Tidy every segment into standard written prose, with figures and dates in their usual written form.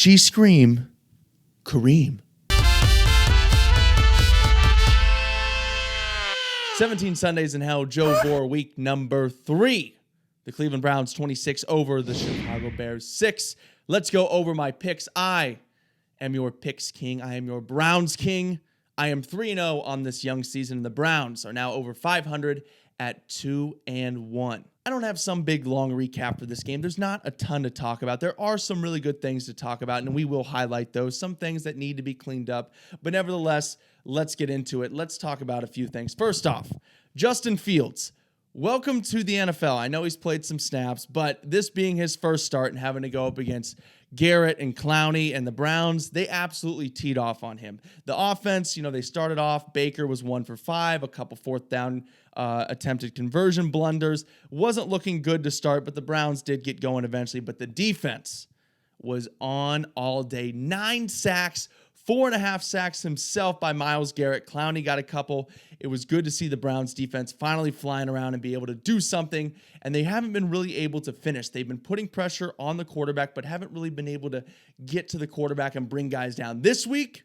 she scream, Kareem. 17 Sundays in Hell, Joe Vore, week number 3. The Cleveland Browns 26 over the Chicago Bears 6. Let's go over my picks. I am your picks king. I am your Browns king. I am 3-0 on this young season. The Browns are now over 500 at 2-1. I don't have some big long recap for this game. There's not a ton to talk about. There are some really good things to talk about, and we will highlight those. Some things that need to be cleaned up, but nevertheless, let's get into it. Let's talk about a few things. First off, Justin Fields. Welcome to the NFL. I know he's played some snaps, but this being his first start and having to go up against Garrett and Clowney and the Browns, they absolutely teed off on him. The offense, they started off, Baker was 1 for 5, a couple fourth down attempted conversion blunders. Wasn't looking good to start, but the Browns did get going eventually. But the defense was on all day. 9 sacks, 4.5 sacks himself by Myles Garrett. Clowney got a couple. It was good to see the Browns defense finally flying around and be able to do something, and they haven't been really able to finish. They've been putting pressure on the quarterback, but haven't really been able to get to the quarterback and bring guys down. This week,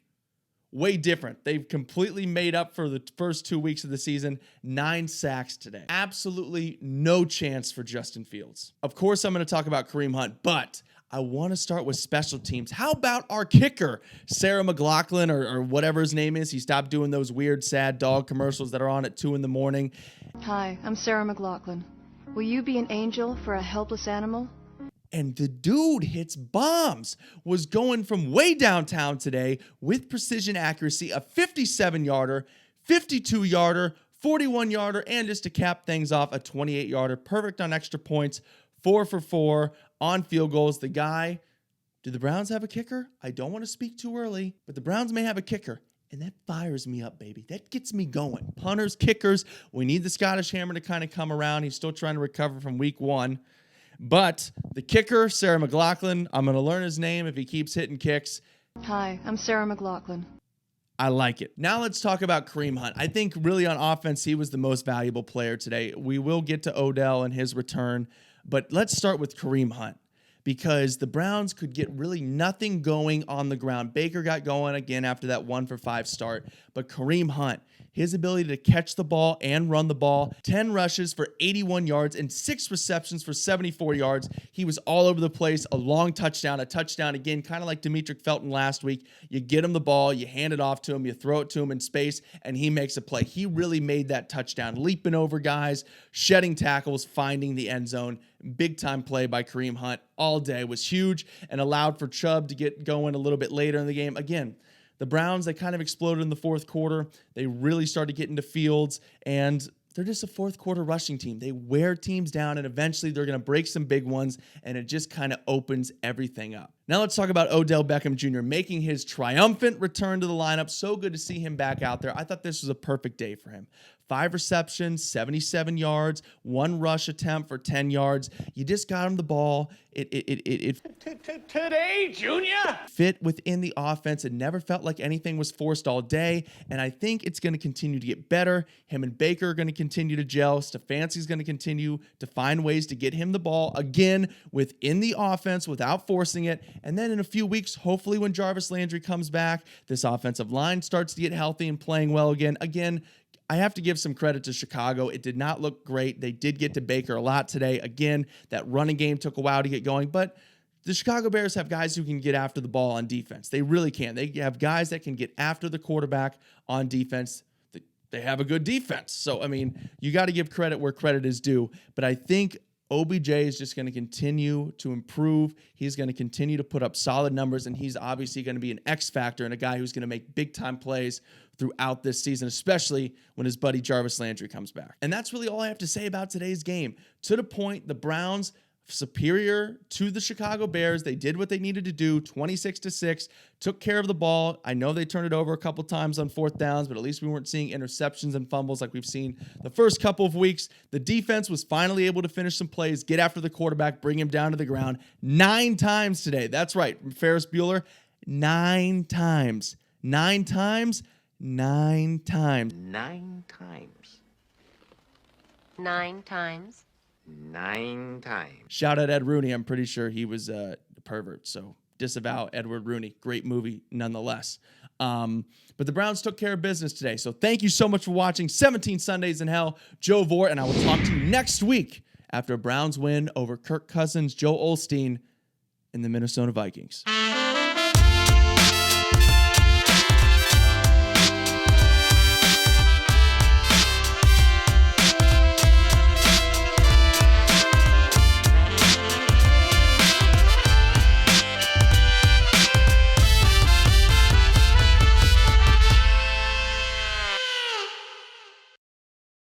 way different. They've completely made up for the first 2 weeks of the season. 9 sacks today. Absolutely no chance for Justin Fields. Of course, I'm going to talk about Kareem Hunt, but I want to start with special teams. How about our kicker, Sarah McLachlan, or whatever his name is? He stopped doing those weird, sad dog commercials that are on at 2 in the morning. Hi, I'm Sarah McLachlan. Will you be an angel for a helpless animal? And the dude hits bombs. Was going from way downtown today with precision accuracy, a 57-yarder, 52-yarder, 41-yarder, and just to cap things off, a 28-yarder. Perfect on extra points, 4 for 4 on field goals. The guy, do the Browns have a kicker? I don't want to speak too early, but the Browns may have a kicker. And that fires me up, baby. That gets me going. Punters, kickers, we need the Scottish Hammer to kind of come around. He's still trying to recover from week 1. But the kicker, Sarah McLachlan, I'm going to learn his name if he keeps hitting kicks. Hi, I'm Sarah McLachlan. I like it. Now let's talk about Kareem Hunt. I think really on offense, he was the most valuable player today. We will get to Odell and his return, but let's start with Kareem Hunt because the Browns could get really nothing going on the ground. Baker got going again after that 1 for 5 start, but Kareem Hunt, his ability to catch the ball and run the ball, 10 rushes for 81 yards and 6 receptions for 74 yards. He was all over the place, a long touchdown, a touchdown again, kind of like Demetric Felton last week. You get him the ball, you hand it off to him, you throw it to him in space, and he makes a play. He really made that touchdown, leaping over guys, shedding tackles, finding the end zone. Big time play by Kareem Hunt all day was huge and allowed for Chubb to get going a little bit later in the game. Again, the Browns, they kind of exploded in the fourth quarter. They really started getting to Fields, and they're just a fourth quarter rushing team. They wear teams down, and eventually they're going to break some big ones, and it just kind of opens everything up. Now let's talk about Odell Beckham Jr. making his triumphant return to the lineup. So good to see him back out there. I thought this was a perfect day for him. 5 receptions, 77 yards, 1 rush attempt for 10 yards. You just got him the ball. Today, Junior? Fit within the offense. It never felt like anything was forced all day, and I think it's going to continue to get better. Him and Baker are going to continue to gel. Stefanski's going to continue to find ways to get him the ball, again, within the offense without forcing it. And then in a few weeks, hopefully when Jarvis Landry comes back, this offensive line starts to get healthy and playing well again. Again, I have to give some credit to Chicago. It did not look great. They did get to Baker a lot today. Again, that running game took a while to get going, but the Chicago Bears have guys who can get after the ball on defense. They really can. They have guys that can get after the quarterback on defense. They have a good defense. So, I mean, you got to give credit where credit is due, but I think OBJ is just going to continue to improve. He's going to continue to put up solid numbers, and he's obviously going to be an X factor and a guy who's going to make big-time plays throughout this season, especially when his buddy Jarvis Landry comes back. And that's really all I have to say about today's game. To the point, the Browns superior to the Chicago Bears. They did what they needed to do, 26-6, took care of the ball. I know they turned it over a couple times on 4th downs, but at least we weren't seeing interceptions and fumbles like we've seen the first couple of weeks. The defense was finally able to finish some plays, get after the quarterback, bring him down to the ground 9 times today. That's right, Ferris Bueller, 9 times. 9 times? 9 times. 9 times. 9 times. 9 times. Shout out Ed Rooney. I'm pretty sure he was a pervert, so disavow Edward Rooney. Great movie nonetheless. But the Browns took care of business today. So thank you so much for watching 17 Sundays in Hell. Joe Vore, and I will talk to you next week after a Browns win over Kirk Cousins, Joe Olstein, and the Minnesota Vikings.